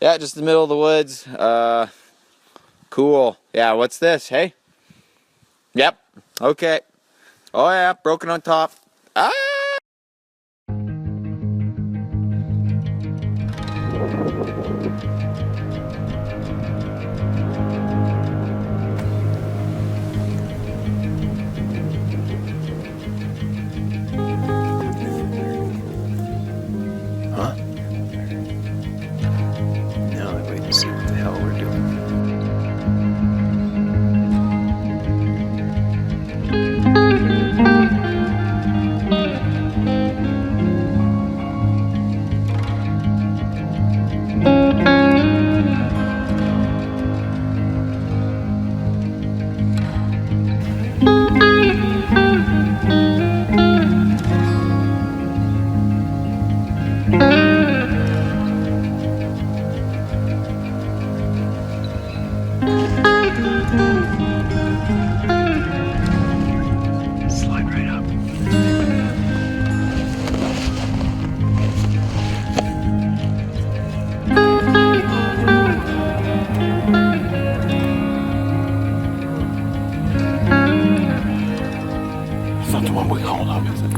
Yeah, just in the middle of the woods. Cool. Yeah, what's this? Hey? Yep. Okay. Oh yeah, broken on top. Ah! Huh? Now I wait to see what the hell we're doing. Slide right up. It's not the one we called up, is it?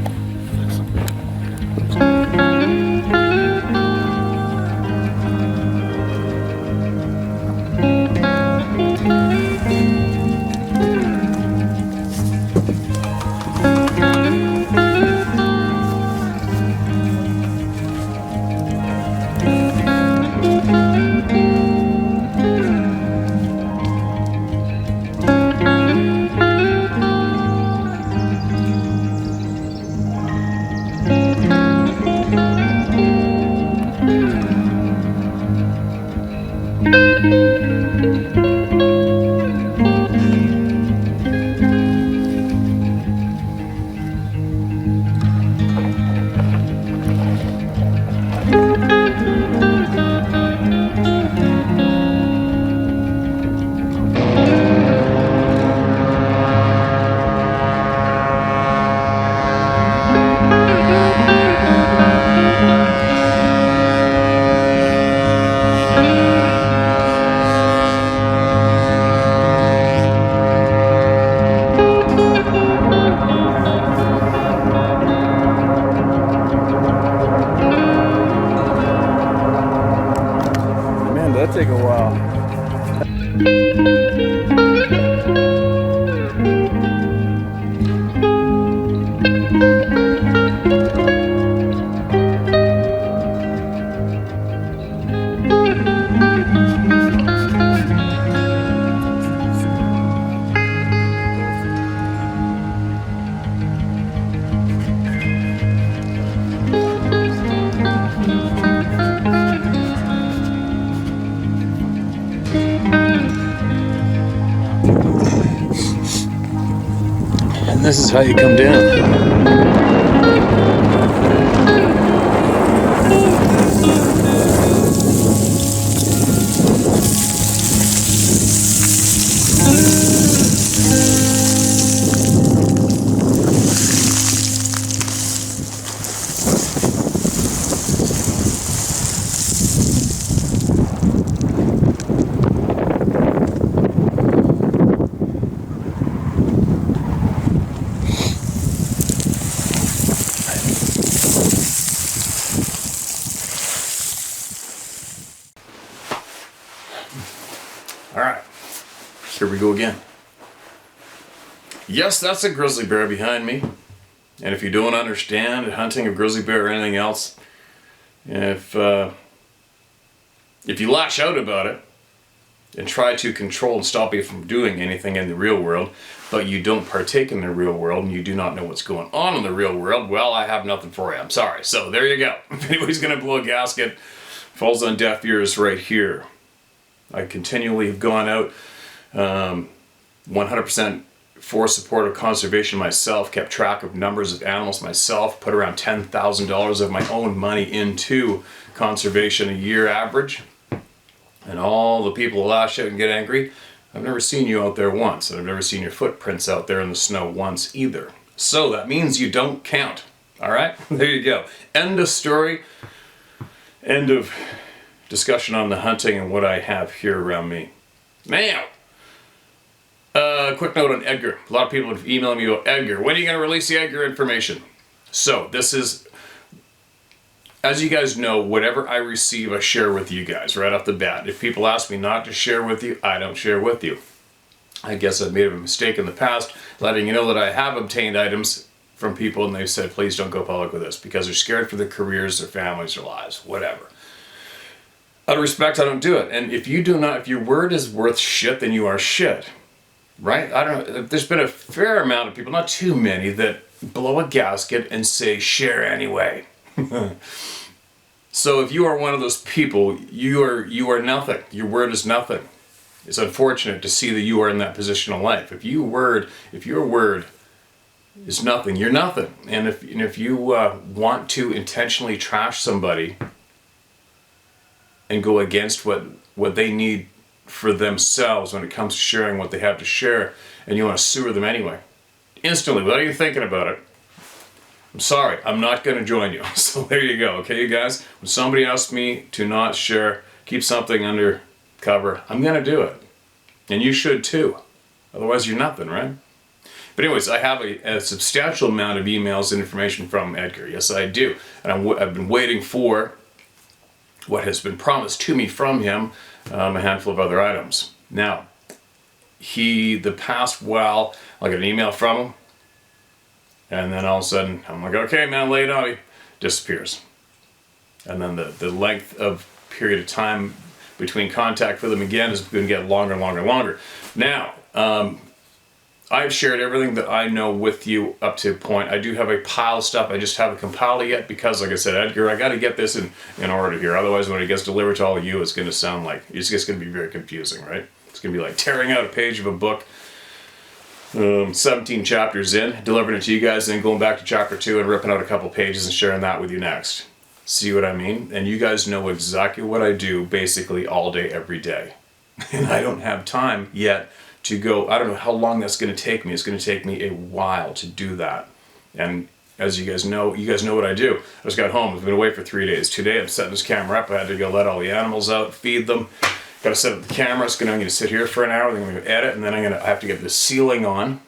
Man, that'd take a while. And this is how you come down. Alright, here we go again. Yes, that's a grizzly bear behind me. And if you don't understand hunting a grizzly bear or anything else, if you lash out about it and try to control and stop you from doing anything in the real world, but you don't partake in the real world and you do not know what's going on in the real world, well, I have nothing for you. I'm sorry. So there you go. If anybody's going to blow a gasket, falls on deaf ears right here. I continually have gone out 100% for support of conservation myself, kept track of numbers of animals myself, put around $10,000 of my own money into conservation a year average. And all the people who lash out and get angry, I've never seen you out there once, and I've never seen your footprints out there in the snow once either. So that means you don't count. All right? There you go. End of story. End of discussion on the hunting and what I have here around me. Now, quick note on Edgar. A lot of people have emailed me about Edgar. When are you going to release the Edgar information? So this is, as you guys know, whatever I receive, I share with you guys right off the bat. If people ask me not to share with you, I don't share with you. I guess I've made a mistake in the past, letting you know that I have obtained items from people and they've said, please don't go public with this because they're scared for their careers, their families, their lives, whatever. Out of respect, I don't do it. And if your word is worth shit, then you are shit. Right? I don't know. There's been a fair amount of people, not too many, that blow a gasket and say, share anyway. So if you are one of those people, you are nothing. Your word is nothing. It's unfortunate to see that you are in that position of life. If your word is nothing, you're nothing. And if you want to intentionally trash somebody and go against what they need for themselves when it comes to sharing what they have to share, and you want to sewer them anyway, instantly, without even thinking about it, I'm sorry, I'm not going to join you. So there you go, okay, you guys? When somebody asks me to not share, keep something under cover, I'm going to do it. And you should too. Otherwise, you're nothing, right? But anyways, I have a substantial amount of emails and information from Edgar. Yes, I do. And I've been waiting for what has been promised to me from him, a handful of other items. Now, the past while, I get an email from him, and then all of a sudden, I'm like, okay, man, lay it on me. Disappears. And then the length of period of time between contact with him again is going to get longer and longer and longer. Now, I've shared everything that I know with you up to a point. I do have a pile of stuff. I just haven't compiled it yet because, like I said, Edgar, I got to get this in order here. Otherwise, when it gets delivered to all of you, it's going to sound like, it's just going to be very confusing, right? It's going to be like tearing out a page of a book, 17 chapters in, delivering it to you guys, then going back to chapter 2 and ripping out a couple pages and sharing that with you next. See what I mean? And you guys know exactly what I do basically all day, every day. And I don't have time yet to go, I don't know how long that's going to take me. It's going to take me a while to do that. And as you guys know what I do. I just got home. I've been away for 3 days. Today I'm setting this camera up. I had to go let all the animals out, feed them. Got to set up the camera. I'm going to sit here for an hour. Then I'm going to edit, and then I have to get the ceiling on.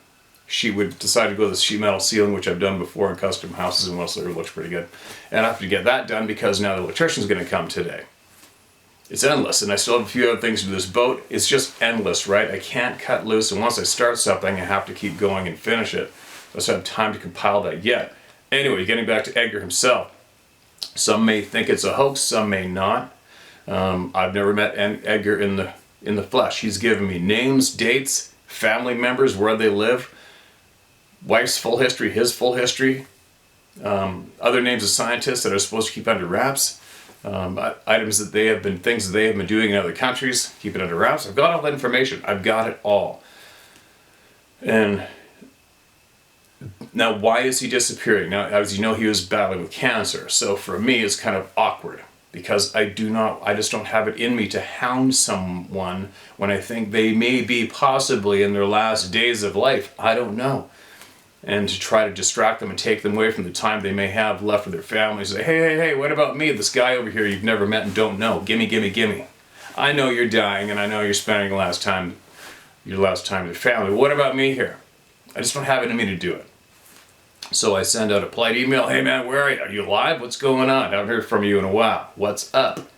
She would decide to go with the sheet metal ceiling, which I've done before in custom houses, and mostly it looks pretty good. And I have to get that done because now the electrician's going to come today. It's endless, and I still have a few other things to do. This boat, it's just endless, right? I can't cut loose, and once I start something, I have to keep going and finish it. I just don't have time to compile that yet. Anyway, getting back to Edgar himself. Some may think it's a hoax, some may not. I've never met Edgar in the flesh. He's given me names, dates, family members, where they live, wife's full history, his full history, other names of scientists that are supposed to keep under wraps, items that things that they have been doing in other countries, keep it under wraps. I've got all that information. I've got it all. And now, why is he disappearing? Now, as you know, he was battling with cancer. So for me, it's kind of awkward because I just don't have it in me to hound someone when I think they may be possibly in their last days of life. I don't know. And to try to distract them and take them away from the time they may have left with their families. Say, hey, what about me? This guy over here you've never met and don't know. Gimme, gimme, gimme. I know you're dying and I know you're spending your last time with your family. What about me here? I just don't have it in me to do it. So I send out a polite email. Hey man, where are you? Are you alive? What's going on? I haven't heard from you in a while. What's up?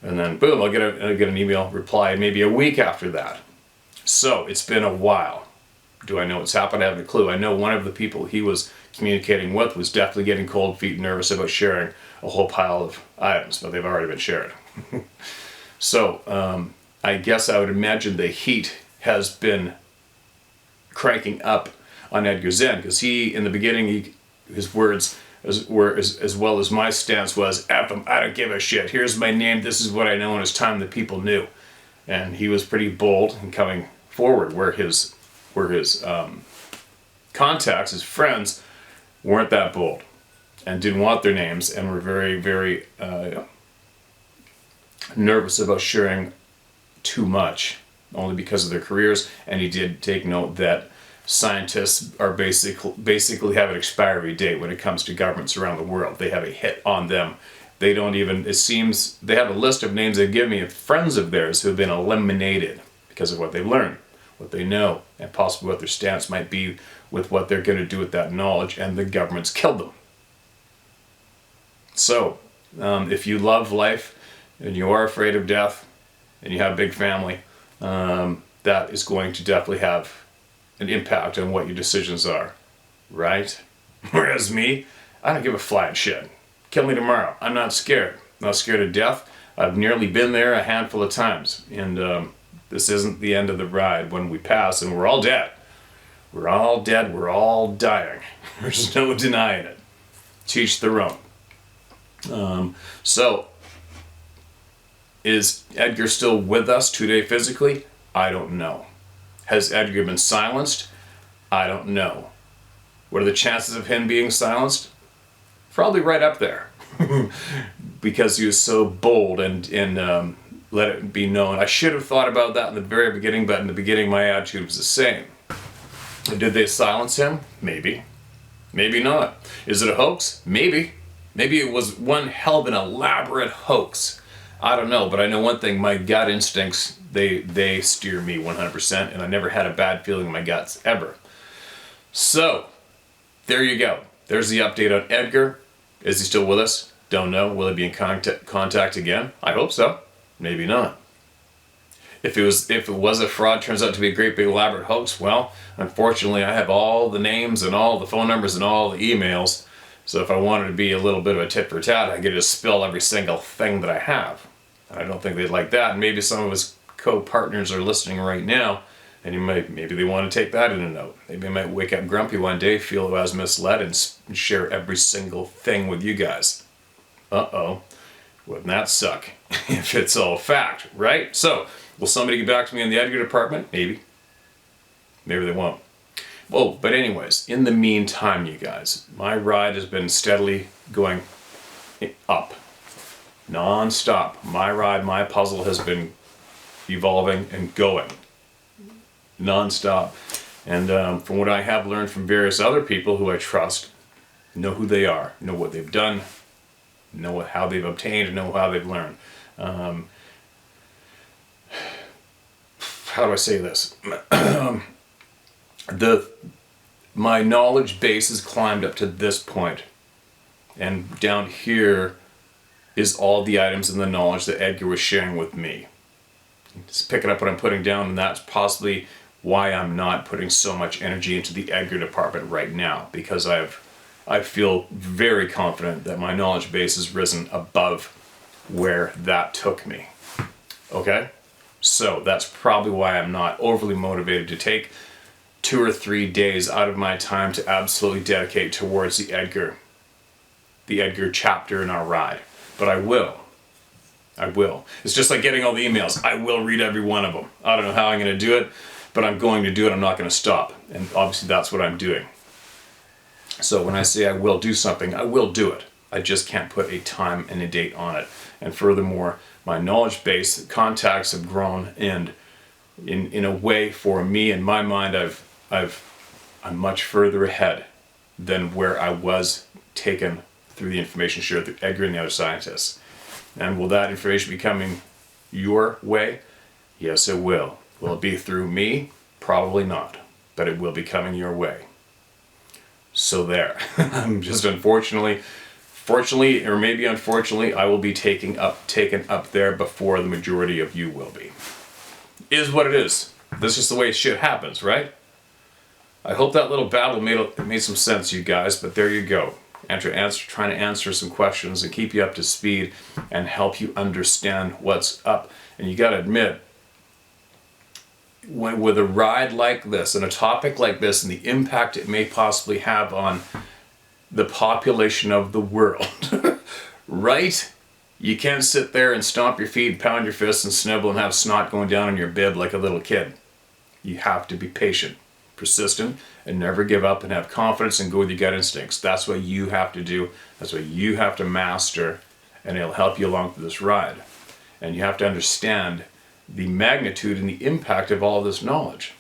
And then boom, I'll get an email reply maybe a week after that. So it's been a while. Do I know what's happened? I have no clue. I know one of the people he was communicating with was definitely getting cold feet, nervous about sharing a whole pile of items, but they've already been shared. So I guess I would imagine the heat has been cranking up on Edgar's end, because in the beginning, his words were as well as my stance was, F him, I don't give a shit. Here's my name. This is what I know, and it's time that people knew. And he was pretty bold in coming forward, where his contacts, his friends, weren't that bold and didn't want their names and were very, very nervous about sharing too much, only because of their careers. And he did take note that scientists are basically have an expiry date when it comes to governments around the world. They have a hit on them They don't even, it seems, they have a list of names they give me of friends of theirs who have been eliminated because of what they've learned, what they know, and possibly what their stance might be with what they're going to do with that knowledge, and the government's killed them. So, if you love life and you are afraid of death and you have a big family, that is going to definitely have an impact on what your decisions are, right? Whereas me, I don't give a flying shit. Kill me tomorrow. I'm not scared. I'm not scared of death. I've nearly been there a handful of times. And this isn't the end of the ride when we pass and we're all dead. We're all dead. We're all dying. There's no denying it. Teach their own. So, is Edgar still with us today physically? I don't know. Has Edgar been silenced? I don't know. What are the chances of him being silenced? Probably right up there. Because he was so bold and let it be known. I should have thought about that in the very beginning, but in the beginning my attitude was the same. Did they silence him? Maybe. Maybe not. Is it a hoax? Maybe. Maybe it was one hell of an elaborate hoax. I don't know, but I know one thing, my gut instincts, they steer me 100%, and I never had a bad feeling in my guts, ever. So, there you go. There's the update on Edgar. Is he still with us? Don't know. Will he be in contact again? I hope so. Maybe not. If it was a fraud, turns out to be a great big elaborate hoax, well, unfortunately I have all the names and all the phone numbers and all the emails. So if I wanted to be a little bit of a tit for tat, I could just spill every single thing that I have. And I don't think they'd like that. And maybe some of his co-partners are listening right now, and maybe they want to take that in a note. Maybe I might wake up grumpy one day, feel I was misled, and share every single thing with you guys. Uh-oh. Wouldn't that suck? If it's all fact, right? So, will somebody get back to me in the Edgar department? Maybe. Maybe they won't. Oh, but anyways, in the meantime, you guys, my ride has been steadily going up. Non-stop. My ride, my puzzle has been evolving and going. Non-stop. And from what I have learned from various other people who I trust, know who they are, know what they've done, know how they've obtained, know how they've learned. How do I say this? My knowledge base has climbed up to this point, and down here is all the items and the knowledge that Edgar was sharing with me. Just picking up what I'm putting down, and that's possibly why I'm not putting so much energy into the Edgar department right now, because I feel very confident that my knowledge base has risen above where that took me. Okay? So that's probably why I'm not overly motivated to take 2 or 3 days out of my time to absolutely dedicate towards the Edgar chapter in our ride. But I will. I will. It's just like getting all the emails. I will read every one of them. I don't know how I'm going to do it, but I'm going to do it. I'm not going to stop. And obviously that's what I'm doing. So when I say I will do something, I will do it. I just can't put a time and a date on it. And furthermore, my knowledge base, contacts have grown, and in a way, for me, in my mind, I'm much further ahead than where I was taken through the information shared through Edgar and the other scientists. And will that information be coming your way? Yes, it will. Will it be through me? Probably not. But it will be coming your way. So there. I'm just fortunately, or maybe unfortunately, I will be taken up there before the majority of you will be. Is what it is. This is the way shit happens, right? I hope that little battle made some sense, you guys, but there you go. Trying to answer some questions and keep you up to speed and help you understand what's up. And you gotta admit, with a ride like this and a topic like this and the impact it may possibly have on the population of the world, right? You can't sit there and stomp your feet, pound your fists, and snivel and have snot going down on your bib like a little kid. You have to be patient, persistent, and never give up, and have confidence and go with your gut instincts. That's what you have to do. That's what you have to master, and it'll help you along through this ride. And you have to understand the magnitude and the impact of all of this knowledge.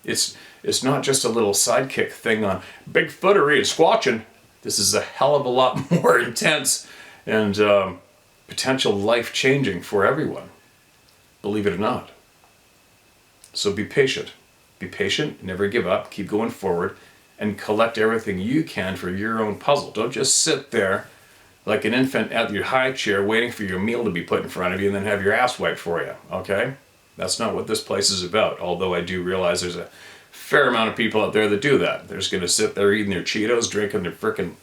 It's not just a little sidekick thing on Bigfootery and squatching. This is a hell of a lot more intense and potential life-changing for everyone, believe it or not. So be patient. Be patient, never give up, keep going forward, and collect everything you can for your own puzzle. Don't just sit there like an infant at your high chair waiting for your meal to be put in front of you and then have your ass wiped for you, okay? That's not what this place is about, although I do realize there's a fair amount of people out there that do that. They're just going to sit there eating their Cheetos, drinking their frickin'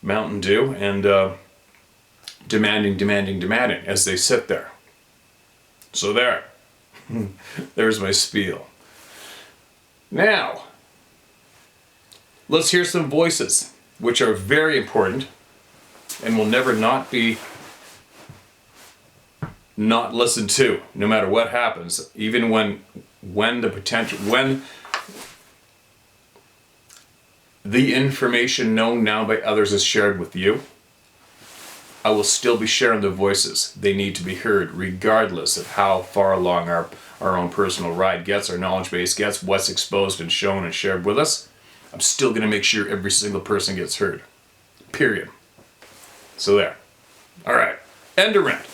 Mountain Dew, and demanding as they sit there. So there. There's my spiel. Now, let's hear some voices, which are very important and will never not be not listened to, no matter what happens. Even when the information known now by others is shared with you, I will still be sharing the voices. They need to be heard regardless of how far along our own personal ride gets, our knowledge base gets, what's exposed and shown and shared with us. I'm still going to make sure every single person gets heard. Period. So there. Alright. End of rant.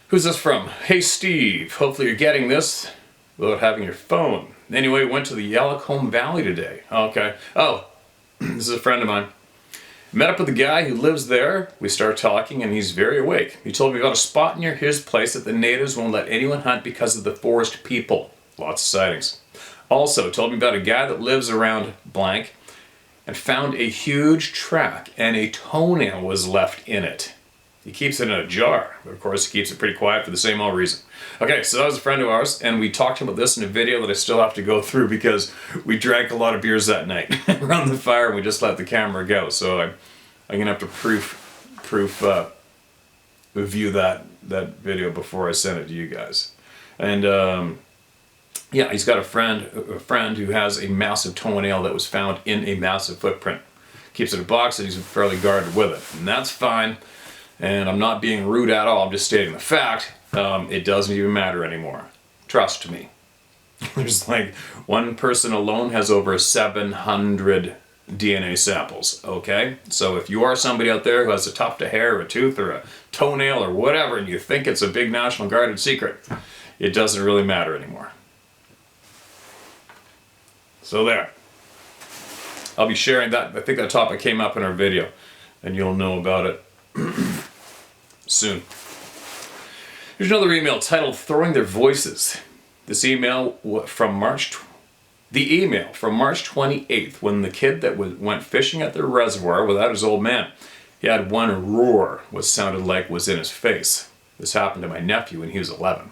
Who's this from? Hey Steve, hopefully you're getting this without having your phone. Anyway, went to the Yellowcombe Valley today. Okay. Oh, this is a friend of mine. Met up with the guy who lives there. We started talking and he's very awake. He told me about a spot near his place that the natives won't let anyone hunt because of the forest people. Lots of sightings. Also, told me about a guy that lives around blank and found a huge track and a toenail was left in it. He keeps it in a jar, but of course he keeps it pretty quiet for the same old reason. Okay, so that was a friend of ours, and we talked about this in a video that I still have to go through because we drank a lot of beers that night around the fire and we just let the camera go. So I'm gonna have to review that video before I send it to you guys. And yeah, he's got a friend who has a massive toenail that was found in a massive footprint. Keeps it in a box and he's fairly guarded with it, and that's fine. And I'm not being rude at all, I'm just stating the fact. It doesn't even matter anymore. Trust me. There's like one person alone has over 700 DNA samples, okay? So if you are somebody out there who has a tuft of hair or a tooth or a toenail or whatever and you think it's a big national guarded secret, it doesn't really matter anymore. So there. I'll be sharing that. I think that topic came up in our video and you'll know about it soon. Here's another email titled Throwing Their Voices. This email from March 28th, when the kid that went fishing at the reservoir without his old man, he had one roar what sounded like was in his face. This happened to my nephew when he was 11. Him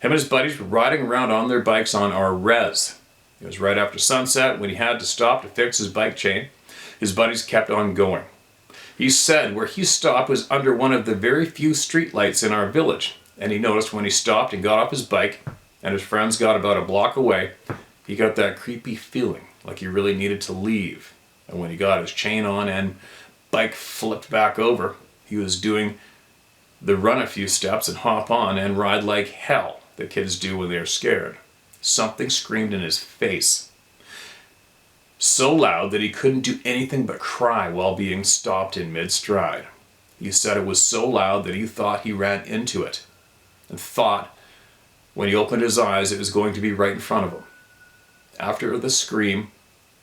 and his buddies were riding around on their bikes on our res. It was right after sunset when he had to stop to fix his bike chain. His buddies kept on going. He said where he stopped was under one of the very few street lights in our village, and he noticed when he stopped and got off his bike and his friends got about a block away, he got that creepy feeling like he really needed to leave. And when he got his chain on and bike flipped back over, he was doing the run a few steps and hop on and ride like hell that kids do when they're scared. Something screamed in his face. So loud that he couldn't do anything but cry while being stopped in mid-stride. He said it was so loud that he thought he ran into it, and thought when he opened his eyes it was going to be right in front of him. After the scream,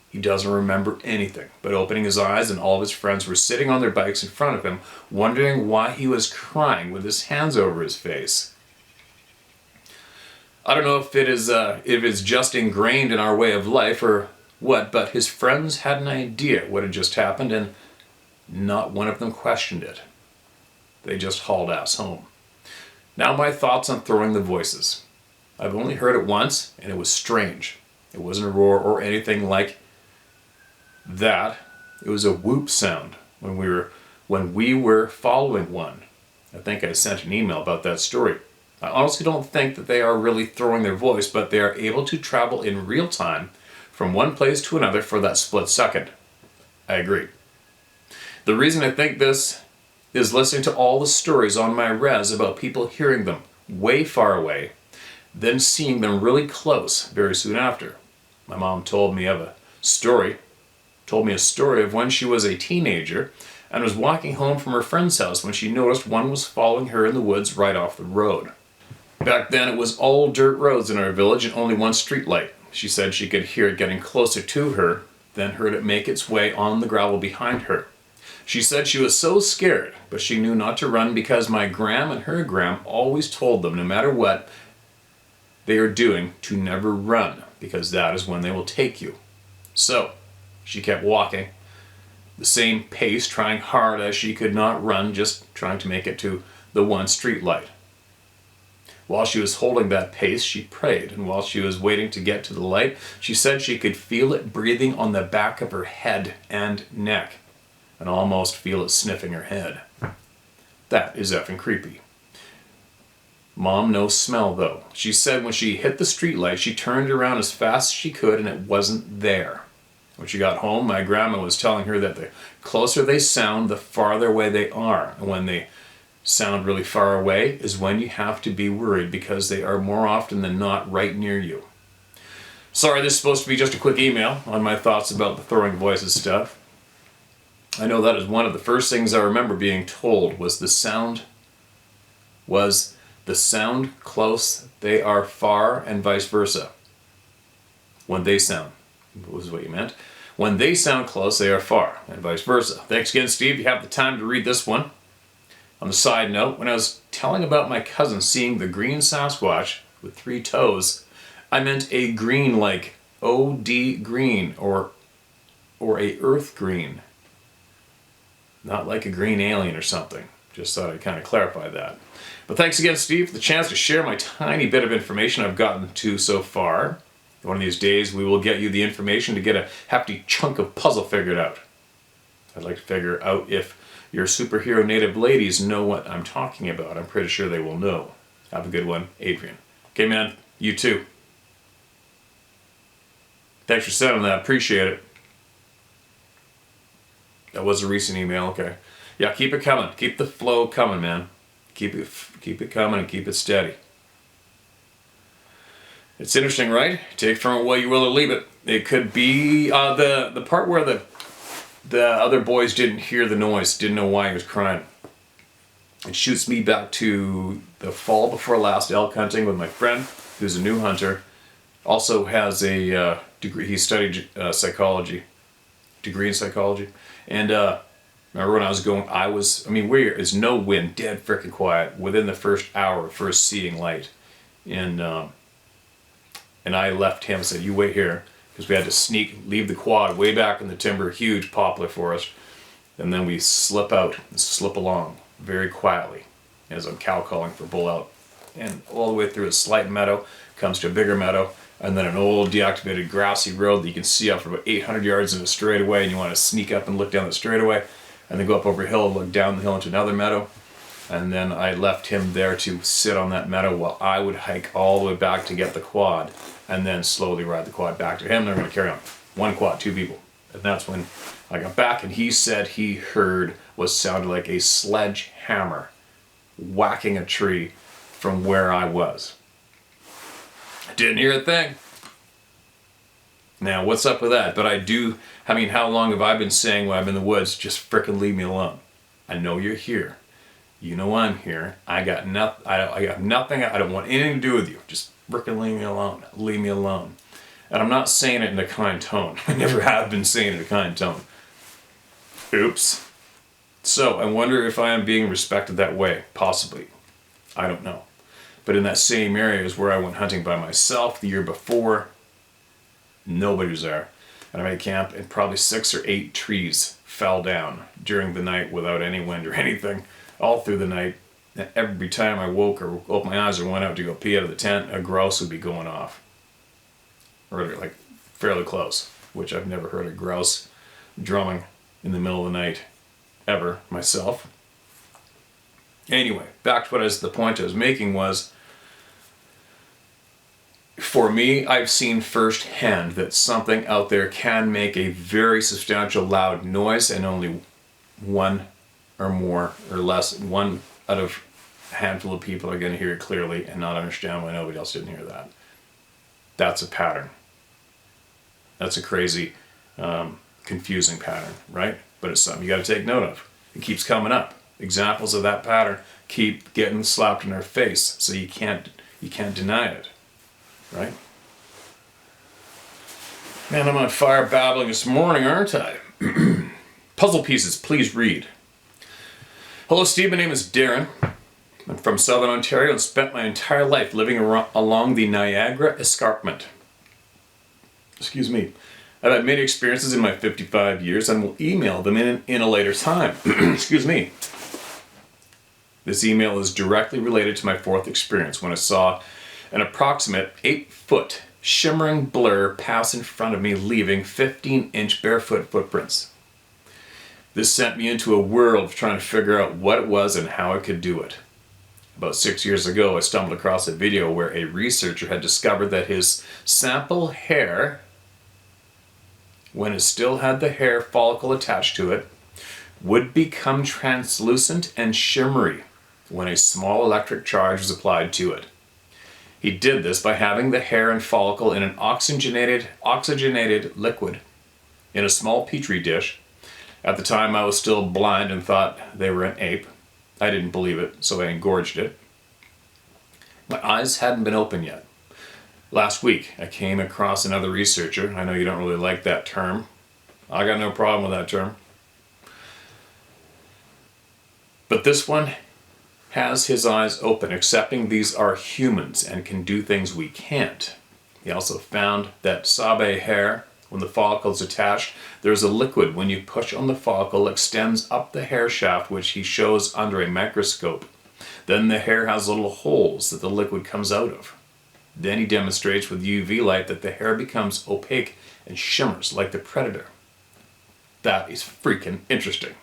he doesn't remember anything but opening his eyes and all of his friends were sitting on their bikes in front of him, wondering why he was crying with his hands over his face. I don't know if it's just ingrained in our way of life or what, but his friends had an idea what had just happened and not one of them questioned it. They just hauled ass home. Now my thoughts on throwing the voices. I've only heard it once and it was strange. It wasn't a roar or anything like that. It was a whoop sound when we were following one. I think I sent an email about that story. I honestly don't think that they are really throwing their voice, but they are able to travel in real time from one place to another for that split second. I agree. The reason I think this is listening to all the stories on my res about people hearing them way far away, then seeing them really close very soon after. My mom told me a story of when she was a teenager and was walking home from her friend's house when she noticed one was following her in the woods right off the road. Back then it was all dirt roads in our village and only one street light. She said she could hear it getting closer to her, then heard it make its way on the gravel behind her. She said she was so scared, but she knew not to run because my gram and her gram always told them no matter what they are doing to never run, because that is when they will take you. So she kept walking, the same pace, trying hard as she could not run, just trying to make it to the one street light. While she was holding that pace, she prayed, and while she was waiting to get to the light, she said she could feel it breathing on the back of her head and neck, and almost feel it sniffing her head. That is effing creepy. Mom, no smell though. She said when she hit the streetlight, she turned around as fast as she could and it wasn't there. When she got home, my grandma was telling her that the closer they sound, the farther away they are. And when they sound really far away is when you have to be worried because they are more often than not right near you. Sorry, this is supposed to be just a quick email on my thoughts about the throwing voices stuff. I know that is one of the first things I remember being told was the sound close, they are far, and vice versa. When they sound, was what you meant. When they sound close, they are far, and vice versa. Thanks again, Steve. You have the time to read this one. On the side note, when I was telling about my cousin seeing the green Sasquatch with 3 toes, I meant a green like OD green or a earth green. Not like a green alien or something. Just thought I'd kind of clarify that. But thanks again, Steve, for the chance to share my tiny bit of information I've gotten to so far. One of these days we will get you the information to get a hefty chunk of puzzle figured out. I'd like to figure out if your superhero native ladies know what I'm talking about. I'm pretty sure they will know. Have a good one, Adrian. Okay, man, you too. Thanks for sending that. Appreciate it. That was a recent email. Okay. Yeah, keep it coming. Keep the flow coming, man. Keep it coming and keep it steady. It's interesting, right? Take from it what you will or leave it. It could be the part where the other boys didn't hear the noise, didn't know why he was crying. It shoots me back to the fall before last elk hunting with my friend, who's a new hunter. Also has a degree. He studied psychology, degree in psychology, and remember when I was going, there's no wind, dead freaking quiet within the first hour of first seeing light, and I left him and said, "You wait here," because we had to leave the quad way back in the timber, huge poplar forest, and then we slip out and slip along very quietly as I'm cow calling for bull out, and all the way through a slight meadow comes to a bigger meadow, and then an old deactivated grassy road that you can see up for about 800 yards in a straightaway, and you want to sneak up and look down the straightaway, and then go up over a hill, look down the hill into another meadow. And then I left him there to sit on that meadow while I would hike all the way back to get the quad, and then slowly ride the quad back to him. They're going to carry on. 1 quad, 2 people. And that's when I got back, and he said he heard what sounded like a sledgehammer whacking a tree from where I was. I didn't hear a thing. Now, what's up with that? But how long have I been saying when I'm in the woods, just frickin' leave me alone? I know you're here. You know I'm here. I got nothing. I don't want anything to do with you. Just frickin' leave me alone. Leave me alone. And I'm not saying it in a kind tone. I never have been saying it in a kind tone. Oops. So, I wonder if I am being respected that way. Possibly. I don't know. But in that same area is where I went hunting by myself the year before. Nobody was there. And I made camp, and probably 6 or 8 trees fell down during the night without any wind or anything. All through the night. And every time I woke or opened my eyes or went out to go pee out of the tent, a grouse would be going off. Or like fairly close. Which I've never heard a grouse drumming in the middle of the night. Ever. Myself. Anyway, back to the point I was making was, for me, I've seen firsthand that something out there can make a very substantial loud noise, and only one or more or less, one out of a handful of people are going to hear it clearly and not understand why nobody else didn't hear that. That's a pattern. That's a crazy, confusing pattern, right? But it's something you got to take note of. It keeps coming up. Examples of that pattern keep getting slapped in our face, so you can't deny it, right? Man, I'm on fire babbling this morning, aren't I? Puzzle pieces, please read. Hello, Steve. My name is Darren. I'm from Southern Ontario and spent my entire life living along the Niagara Escarpment. Excuse me. I've had many experiences in my 55 years and will email them in a later time. Excuse me. This email is directly related to my fourth experience when I saw an approximate 8-foot shimmering blur pass in front of me, leaving 15-inch barefoot footprints. This sent me into a whirl of trying to figure out what it was and how I could do it. About 6 years ago, I stumbled across a video where a researcher had discovered that his sample hair, when it still had the hair follicle attached to it, would become translucent and shimmery when a small electric charge was applied to it. He did this by having the hair and follicle in an oxygenated liquid in a small petri dish. At the time, I was still blind and thought they were an ape. I didn't believe it, so I engorged it. My eyes hadn't been open yet. Last week, I came across another researcher. I know you don't really like that term. I got no problem with that term. But this one has his eyes open, accepting these are humans and can do things we can't. He also found that Sabe hair, when the follicle is attached, there's a liquid when you push on the follicle extends up the hair shaft, which he shows under a microscope. Then the hair has little holes that the liquid comes out of. Then he demonstrates with UV light that the hair becomes opaque and shimmers like the predator. That is freaking interesting.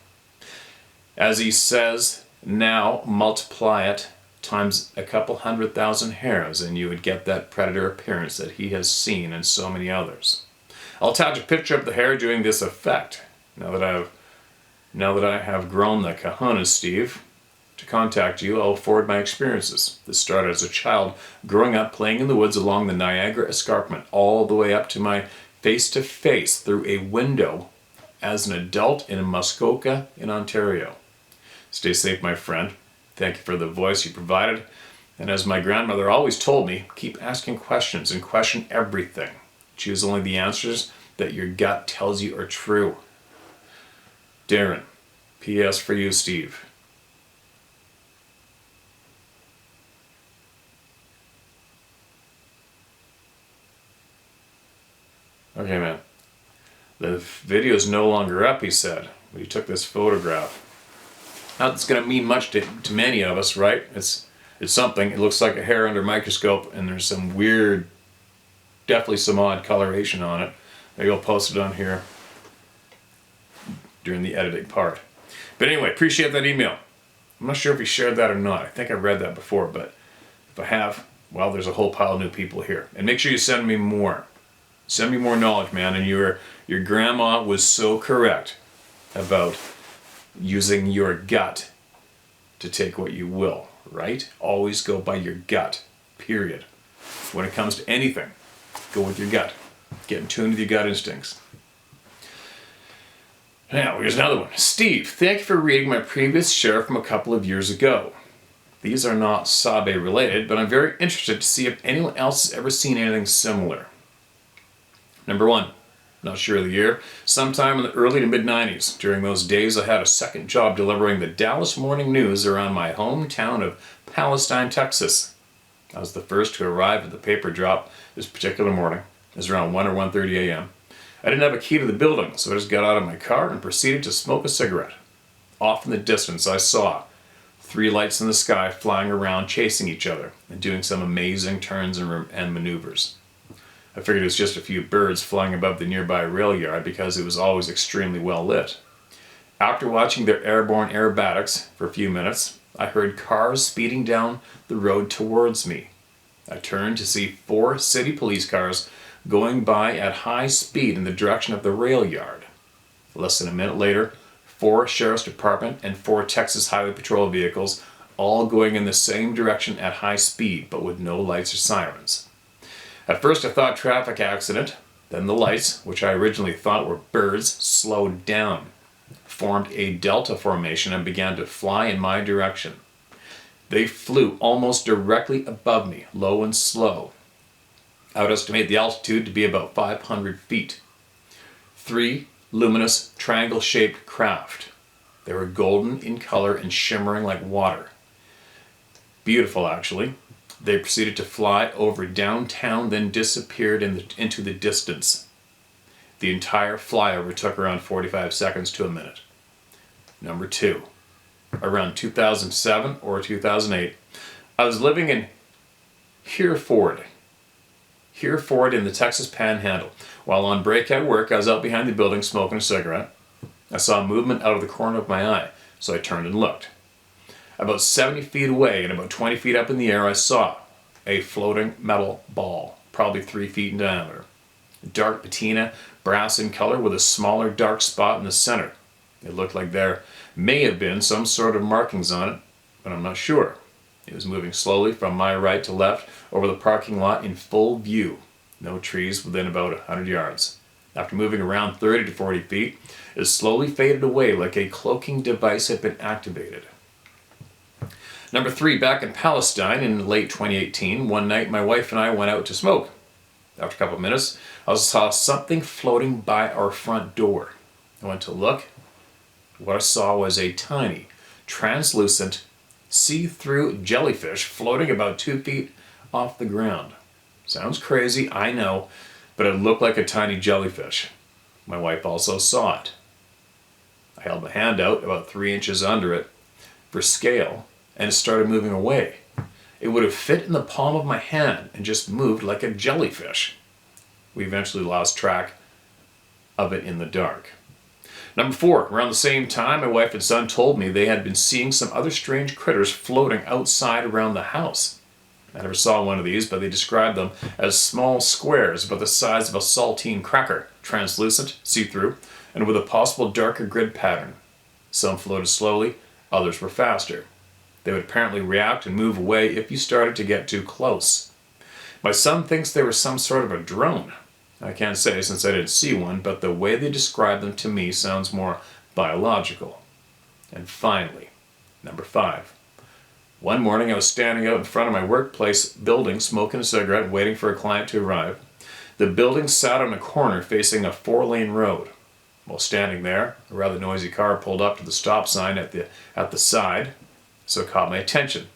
As he says, now multiply it times a couple 100,000 hairs and you would get that predator appearance that he has seen in so many others. I'll attach a picture of the hair doing this effect. Now that I have grown the cojones, Steve, to contact you, I'll forward my experiences. This started as a child growing up playing in the woods along the Niagara Escarpment, all the way up to my face-to-face through a window as an adult in Muskoka in Ontario. Stay safe, my friend. Thank you for the voice you provided. And as my grandmother always told me, keep asking questions and question everything. Choose only the answers that your gut tells you are true. Darren. P.S. for you, Steve. Okay, man. The video is no longer up, he said. But he took this photograph. Not that's going to mean much to many of us, right? It's something. It looks like a hair under a microscope, and there's some weird, definitely some odd coloration on it. Maybe I'll post it on here during the editing part. But anyway, appreciate that email. I'm not sure if he shared that or not. I think I read that before, but if I have, well, there's a whole pile of new people here. And make sure you send me more. Send me more knowledge, man. And your grandma was so correct about using your gut to take what you will, right? Always go by your gut, period. When it comes to anything, go with your gut. Get in tune with your gut instincts. Now, here's another one. Steve, thank you for reading my previous share from a couple of years ago. These are not Sabe related, but I'm very interested to see if anyone else has ever seen anything similar. Number one, not sure of the year, sometime in the early to mid-90s. During those days, I had a second job delivering the Dallas Morning News around my hometown of Palestine, Texas. I was the first to arrive at the paper drop this particular morning. It was around 1 or 1:30 a.m. I didn't have a key to the building, so I just got out of my car and proceeded to smoke a cigarette. Off in the distance, I saw 3 lights in the sky flying around, chasing each other, and doing some amazing turns and maneuvers. I figured it was just a few birds flying above the nearby rail yard because it was always extremely well lit. After watching their airborne aerobatics for a few minutes, I heard cars speeding down the road towards me. I turned to see 4 city police cars going by at high speed in the direction of the rail yard. Less than a minute later, 4 Sheriff's Department and 4 Texas Highway Patrol vehicles all going in the same direction at high speed but with no lights or sirens. At first I thought traffic accident, then the lights, which I originally thought were birds, slowed down. formed a delta formation and began to fly in my direction. They flew almost directly above me, low and slow. I would estimate the altitude to be about 500 feet. 3 luminous triangle-shaped craft. They were golden in color and shimmering like water. Beautiful, actually. They proceeded to fly over downtown, then disappeared into the distance. The entire flyover took around 45 seconds to a minute. Number 2. Around 2007 or 2008, I was living in Hereford in the Texas Panhandle. While on break at work, I was out behind the building smoking a cigarette. I saw movement out of the corner of my eye, so I turned and looked. About 70 feet away and about 20 feet up in the air, I saw a floating metal ball, probably 3 feet in diameter. Dark patina, brass in color with a smaller dark spot in the center. It looked like there may have been some sort of markings on it, but I'm not sure. It was moving slowly from my right to left over the parking lot in full view. No trees within about 100 yards. After moving around 30 to 40 feet, it slowly faded away like a cloaking device had been activated. Number 3, back in Palestine in late 2018, one night my wife and I went out to smoke. After a couple of minutes, I saw something floating by our front door. I went to look. What I saw was a tiny, translucent, see-through jellyfish floating about 2 feet off the ground. Sounds crazy, I know, but it looked like a tiny jellyfish. My wife also saw it. I held my hand out about 3 inches under it for scale, and it started moving away. It would have fit in the palm of my hand and just moved like a jellyfish. We eventually lost track of it in the dark. Number 4, around the same time, my wife and son told me they had been seeing some other strange critters floating outside around the house. I never saw one of these, but they described them as small squares about the size of a saltine cracker, translucent, see-through, and with a possible darker grid pattern. Some floated slowly, others were faster. They would apparently react and move away if you started to get too close. My son thinks they were some sort of a drone. I can't say since I didn't see one, but the way they describe them to me sounds more biological. And finally, number 5. One morning I was standing out in front of my workplace building smoking a cigarette waiting for a client to arrive. The building sat on a corner facing a 4-lane road. While standing there, a rather noisy car pulled up to the stop sign at the side, so it caught my attention.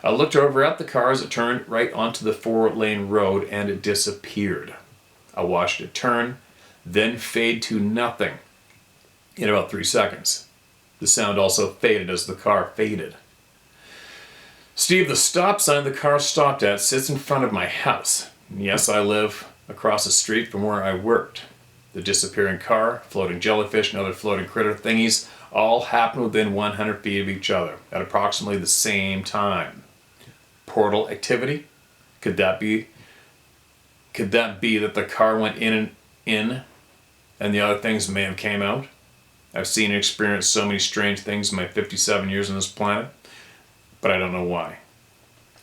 I looked over at the car as it turned right onto the 4-lane road and it disappeared. I watched it turn, then fade to nothing in about 3 seconds. The sound also faded as the car faded. Steve, the stop sign the car stopped at sits in front of my house. Yes, I live across the street from where I worked. The disappearing car, floating jellyfish, and other floating critter thingies all happened within 100 feet of each other at approximately the same time. Portal activity? Could that be that the car went in and the other things may have came out? I've seen and experienced so many strange things in my 57 years on this planet, but I don't know why.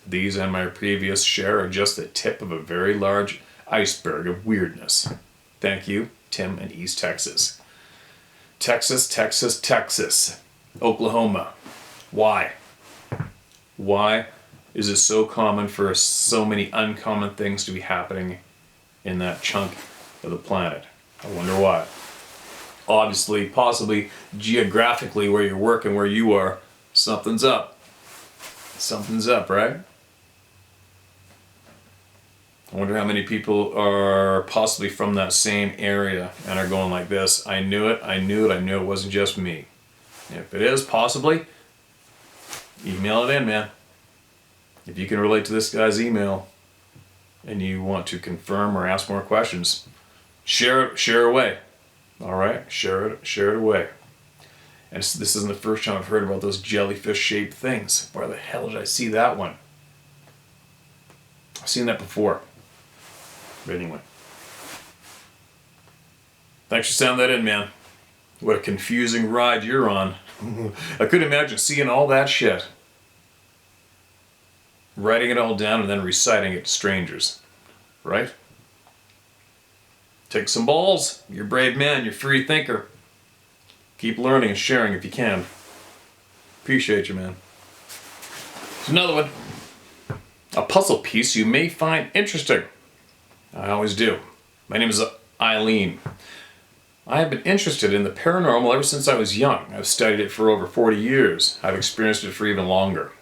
These and my previous share are just the tip of a very large iceberg of weirdness. Thank you, Tim in East Texas. Texas. Oklahoma. Why? Why is it so common for so many uncommon things to be happening in that chunk of the planet? I wonder why. Obviously, possibly geographically where you're working, where you are, something's up. Something's up, right? I wonder how many people are possibly from that same area and are going like this. I knew it wasn't just me. If it is, possibly, email it in, man. If you can relate to this guy's email and you want to confirm or ask more questions, share away. All right, share it away. And this isn't the first time I've heard about those jellyfish-shaped things. Where the hell did I see that one? I've seen that before. But anyway. Thanks for sending that in, man. What a confusing ride you're on. I couldn't imagine seeing all that shit. Writing it all down and then reciting it to strangers. Right? Take some balls. You're a brave man. You're a free thinker. Keep learning and sharing if you can. Appreciate you, man. There's another one. A puzzle piece you may find interesting. I always do. My name is Eileen. I have been interested in the paranormal ever since I was young. I've studied it for over 40 years. I've experienced it for even longer.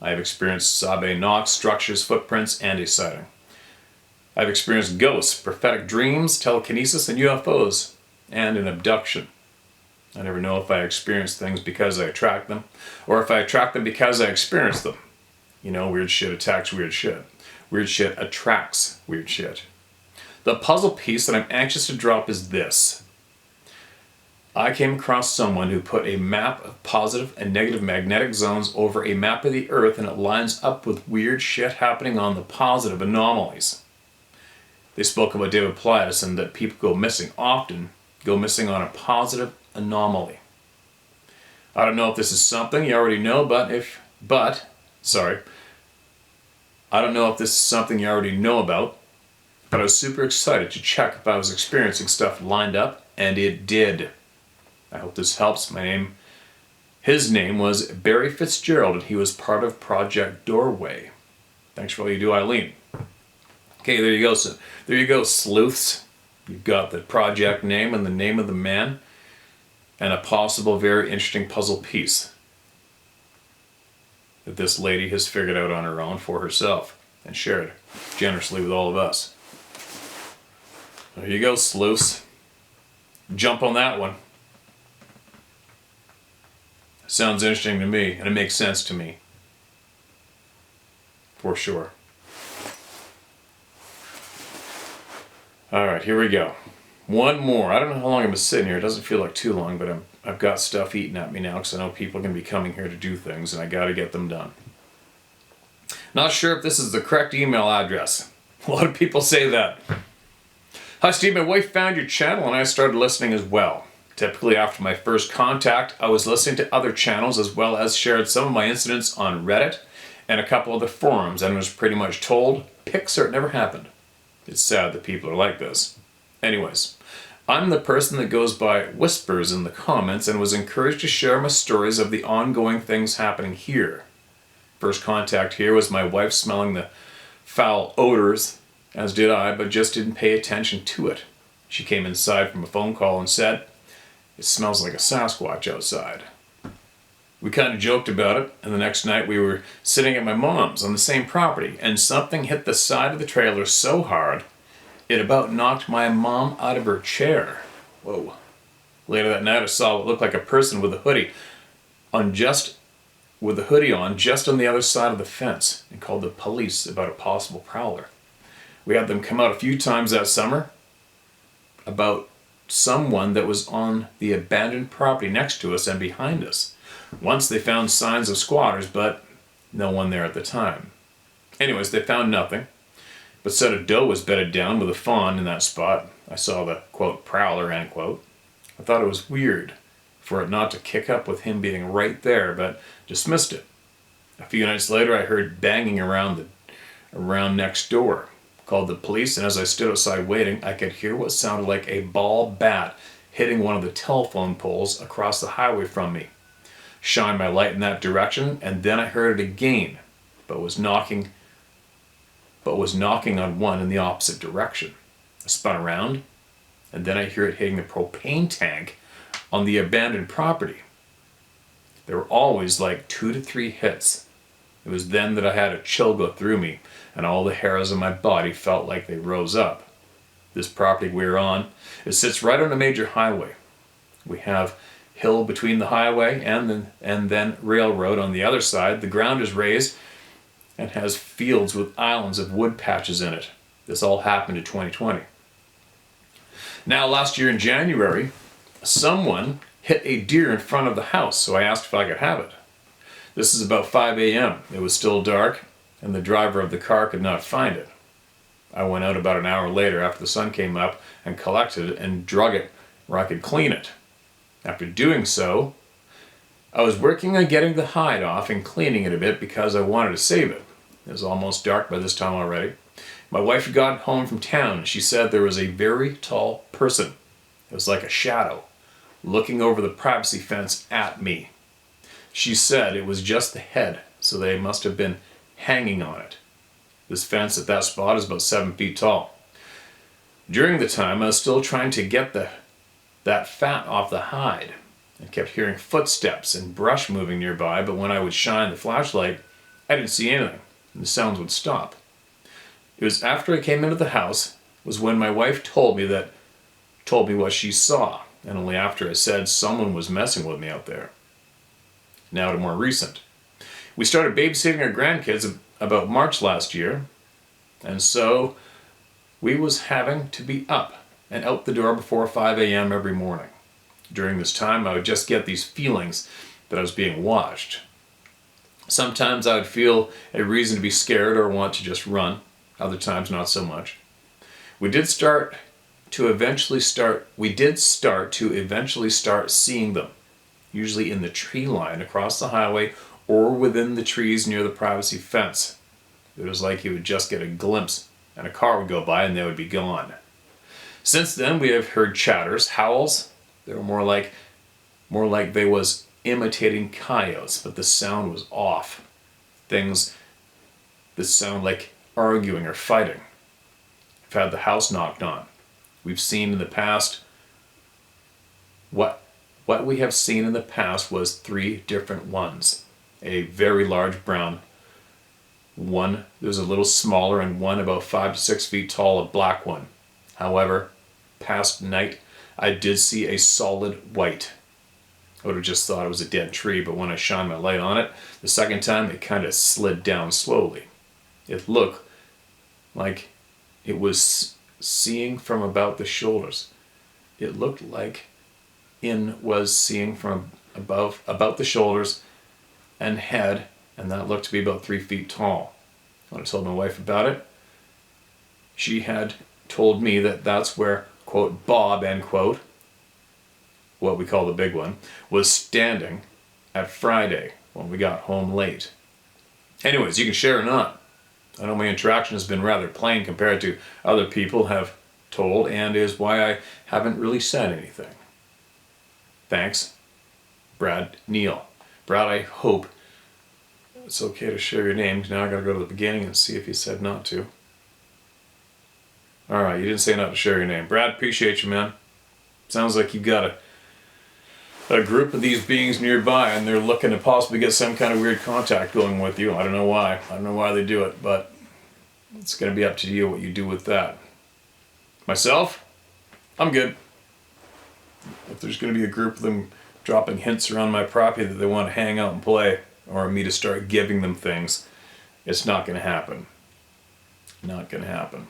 I have experienced Sabe knocks, structures, footprints, and a sighting. I've experienced ghosts, prophetic dreams, telekinesis, and UFOs, and an abduction. I never know if I experience things because I attract them, or if I attract them because I experience them. You know, weird shit attacks weird shit. Weird shit attracts weird shit. The puzzle piece that I'm anxious to drop is this. I came across someone who put a map of positive and negative magnetic zones over a map of the Earth, and it lines up with weird shit happening on the positive anomalies. They spoke about David Plaitis and that people go missing often, go missing on a positive anomaly. I don't know if this is something you already know, I don't know if this is something you already know about, but I was super excited to check if I was experiencing stuff lined up, and it did. I hope this helps. His name was Barry Fitzgerald, and he was part of Project Doorway. Thanks for all you do, Eileen. Okay, there you go. So there you go, sleuths. You've got the project name and the name of the man, and a possible very interesting puzzle piece that this lady has figured out on her own for herself and shared generously with all of us. There you go, sleuths. Jump on that one. Sounds interesting to me, and it makes sense to me. For sure. Alright, here we go. One more. I don't know how long I've been sitting here. It doesn't feel like too long, but I've got stuff eating at me now because I know people are going to be coming here to do things, and I got to get them done. Not sure if this is the correct email address. A lot of people say that. Hi Steve, my wife found your channel and I started listening as well. Typically after my first contact, I was listening to other channels as well as shared some of my incidents on Reddit and a couple of the forums, and was pretty much told, Pixar, it never happened. It's sad that people are like this. Anyways, I'm the person that goes by whispers in the comments and was encouraged to share my stories of the ongoing things happening here. First contact here was my wife smelling the foul odors, as did I, but just didn't pay attention to it. She came inside from a phone call and said, "It smells like a Sasquatch outside." We kind of joked about it, and the next night we were sitting at my mom's on the same property, and something hit the side of the trailer so hard, it about knocked my mom out of her chair. Whoa. Later that night I saw what looked like a person with a hoodie on just on the other side of the fence, and called the police about a possible prowler. We had them come out a few times that summer about someone that was on the abandoned property next to us and behind us. Once they found signs of squatters, but no one there at the time. Anyways, they found nothing, but said a doe was bedded down with a fawn in that spot. I saw the, quote, prowler, end quote. I thought it was weird for it not to kick up with him being right there, but dismissed it. A few nights later, I heard banging around next door. Called the police, and as I stood outside waiting, I could hear what sounded like a ball bat hitting one of the telephone poles across the highway from me. Shined my light in that direction, and then I heard it again, but was knocking on one in the opposite direction. I spun around, and then I hear it hitting the propane tank on the abandoned property. There were always like 2 to 3 hits. It was then that I had a chill go through me, and all the hairs on my body felt like they rose up. This property we're on, it sits right on a major highway. We have hill between the highway and then railroad on the other side. The ground is raised and has fields with islands of wood patches in it. This all happened in 2020. Now, last year in January, someone hit a deer in front of the house, so I asked if I could have it. This is about 5 a.m. It was still dark, and the driver of the car could not find it. I went out about an hour later after the sun came up and collected it and drug it where I could clean it. After doing so, I was working on getting the hide off and cleaning it a bit because I wanted to save it. It was almost dark by this time already. My wife had gotten home from town, and she said there was a very tall person. It was like a shadow looking over the privacy fence at me. She said it was just the head, so they must have been hanging on it. This fence at that spot is about 7 feet tall. During the time, I was still trying to get that fat off the hide. I kept hearing footsteps and brush moving nearby, but when I would shine the flashlight, I didn't see anything, and the sounds would stop. It was after I came into the house was when my wife told me what she saw, and only after I said someone was messing with me out there. Now to more recent. We started babysitting our grandkids about March last year, and so we was having to be up and out the door before 5 a.m. every morning. During this time, I would just get these feelings that I was being watched. Sometimes I would feel a reason to be scared or want to just run. Other times, not so much. We did start to eventually start seeing them, usually in the tree line across the highway or within the trees near the privacy fence. It was like you would just get a glimpse and a car would go by and they would be gone. Since then, we have heard chatters, howls. They were more like they was imitating coyotes, but the sound was off. Things that sound like arguing or fighting. I've had the house knocked on. We've seen in the past what we have seen in the past was 3 different ones. A very large brown one, there's a little smaller, and one about 5 to 6 feet tall, a black one. However, past night I did see a solid white. I would have just thought it was a dead tree, but when I shined my light on it, the second time it kind of slid down slowly. It looked like it was seeing from about the shoulders. It looked like was seeing from about the shoulders and head, and that looked to be about 3 feet tall. When I told my wife about it, she had told me that that's where, quote, Bob, end quote, what we call the big one, was standing at Friday when we got home late. Anyways, you can share or not. I know my interaction has been rather plain compared to other people have told, and is why I haven't really said anything. Thanks, Brad Neal. Brad, I hope it's okay to share your name. Now I gotta go to the beginning and see if he said not to. Alright, you didn't say not to share your name. Brad, appreciate you, man. Sounds like you've got a group of these beings nearby and they're looking to possibly get some kind of weird contact going with you. I don't know why. I don't know why they do it, but it's going to be up to you what you do with that. Myself, I'm good. If there's going to be a group of them dropping hints around my property that they want to hang out and play, or me to start giving them things, it's not going to happen. Not going to happen.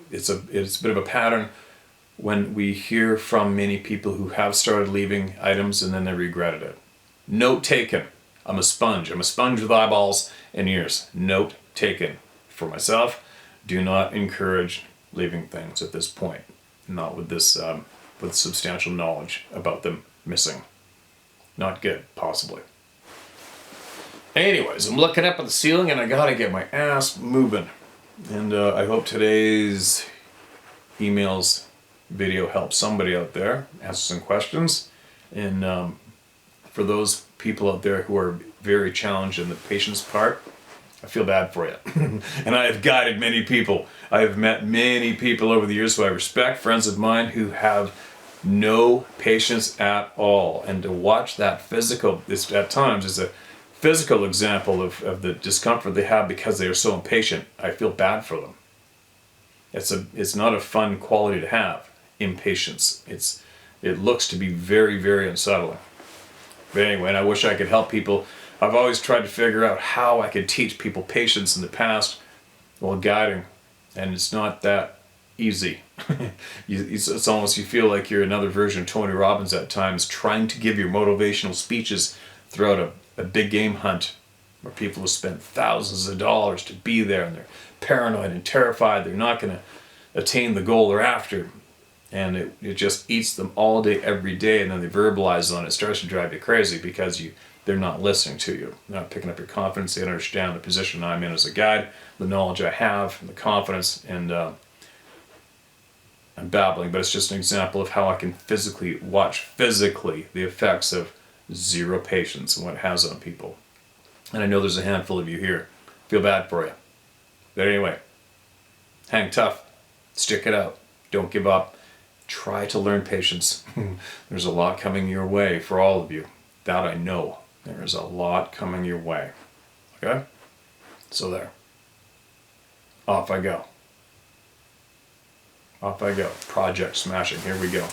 It's a bit of a pattern when we hear from many people who have started leaving items and then they regretted it. Note taken. I'm a sponge. I'm a sponge with eyeballs and ears. Note taken. For myself, do not encourage leaving things at this point. Not with this, with substantial knowledge about them missing. Not good, possibly. Anyways, I'm looking up at the ceiling and I gotta get my ass moving. And I hope today's emails video helps somebody out there, answer some questions. And for those people out there who are very challenged in the patience part, I feel bad for you. And I have guided many people. I have met many people over the years who I respect, friends of mine who have no patience at all. And to watch that physical, this at times is a physical example of the discomfort they have because they are so impatient. I feel bad for them. It's not a fun quality to have, impatience. It looks to be very, very unsettling. But anyway, and I wish I could help people. I've always tried to figure out how I could teach people patience in the past while guiding, and it's not that easy. It's almost, you feel like you're another version of Tony Robbins at times, trying to give your motivational speeches throughout a big game hunt where people have spent thousands of dollars to be there and they're paranoid and terrified they're not going to attain the goal they're after. And it just eats them all day, every day, and then they verbalize on it. It starts to drive you crazy because they're not listening to you. They're not picking up your confidence. They understand the position I'm in as a guide, the knowledge I have, and the confidence. And I'm babbling, but it's just an example of how I can watch physically the effects of zero patience and what it has on people. And I know there's a handful of you here. Feel bad for you. But anyway, hang tough. Stick it out. Don't give up. Try to learn patience. There's a lot coming your way for all of you. That I know. There is a lot coming your way. Okay? So there. Off I go. Off I go. Project smashing. Here we go.